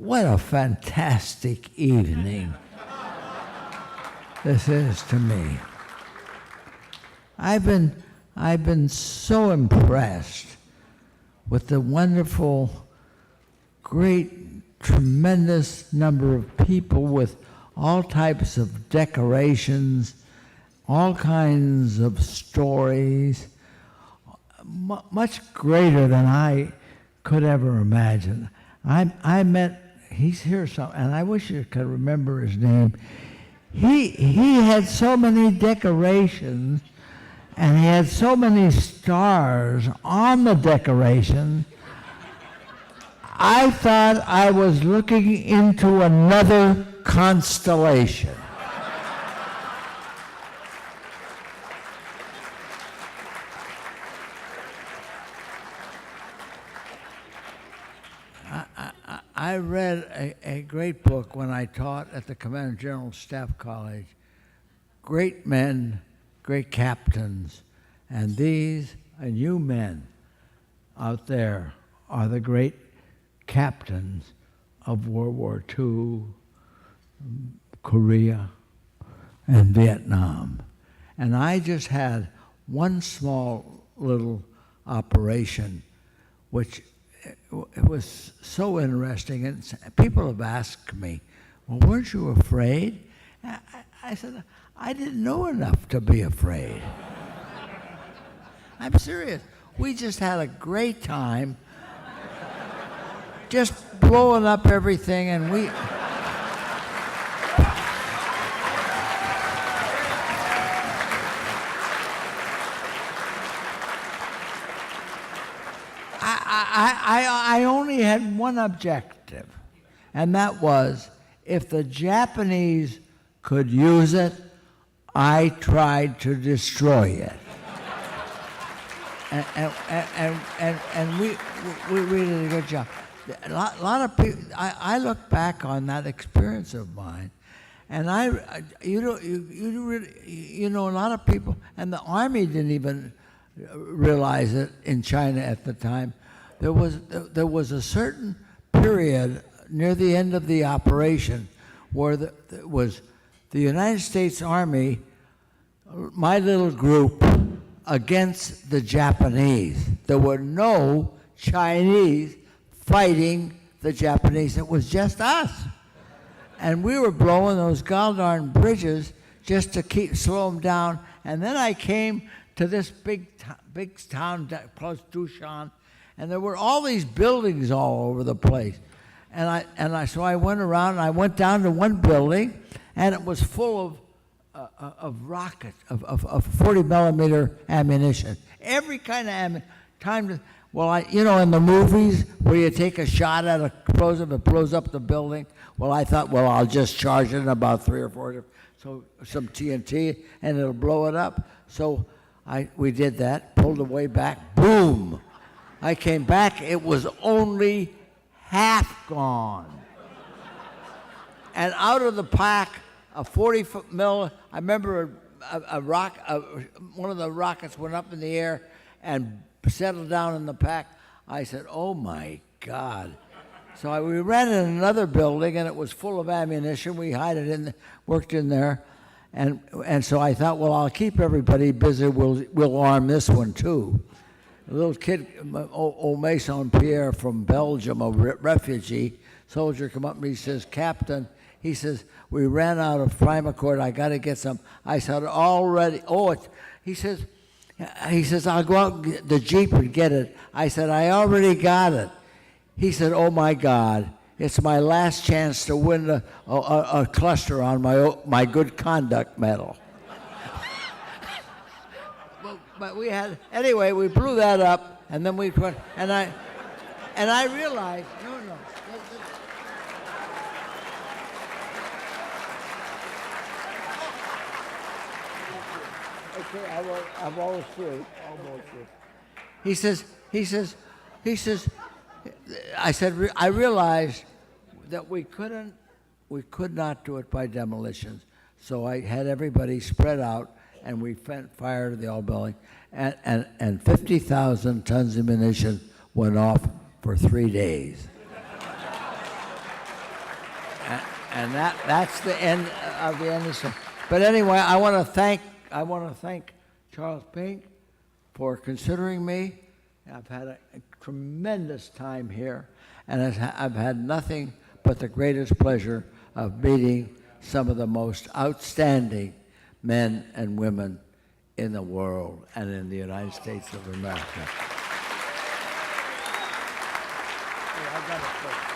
what a fantastic evening this is to me. I've been so impressed with the wonderful, great, tremendous number of people with all types of decorations, all kinds of stories, much greater than I could ever imagine. I met, he's here, and I wish you could remember his name. He had so many decorations, and he had so many stars on the decoration. I thought I was looking into another constellation. I read a great book when I taught at the Command General Staff College. Great men, great captains, and these and you men out there are the great captains of World War II, Korea, and Vietnam. And I just had one small little operation, which it was so interesting, and people have asked me, well, weren't you afraid? I said, I didn't know enough to be afraid. I'm serious. We just had a great time just blowing up everything, and we... I only had one objective, and that was, if the Japanese could use it, I tried to destroy it. And we did a good job. A lot of people, I look back on that experience of mine, and you know, a lot of people, and the Army didn't even realize it in China at the time. There was a certain period near the end of the operation where the United States Army, my little group, against the Japanese. There were no Chinese fighting the Japanese. It was just us. And we were blowing those darn bridges just to slow them down. And then I came to this big town close to Dushan, and there were all these buildings all over the place. So I went around, and I went down to one building, and it was full of rockets, of 40 millimeter ammunition. Every kind of ammunition. In the movies where you take a shot at a explosive, it blows up the building. Well, I thought, I'll just charge it in about 3 or 4, so some TNT, and it'll blow it up. So we did that, pulled the way back, boom. I came back, it was only half gone. And out of the pack, a 40 mil, I remember one of the rockets went up in the air and settled down in the pack. I said, oh my God. So we ran in another building, and it was full of ammunition. We worked in there. And so I thought, I'll keep everybody busy. We'll arm this one too. A little kid, old Mason Pierre from Belgium, a refugee soldier, come up to me. He says, Captain, he says, we ran out of Primacord. I got to get some. I said, already. He says, I'll go out and get the Jeep and get it. I said, I already got it. He said, oh my God, it's my last chance to win a cluster on my good conduct medal. But anyway, we blew that up, and then we went, and I realized, no. Okay, I'm almost through. He says, I realized that we could not do it by demolitions. So I had everybody spread out, and we fired the old building, and 50,000 tons of ammunition went off for 3 days. and that's the end of the industry. But anyway, I want to thank Charles Pink for considering me. I've had a tremendous time here, and I've had nothing but the greatest pleasure of meeting some of the most outstanding men and women in the world and in the United States of America. I got it.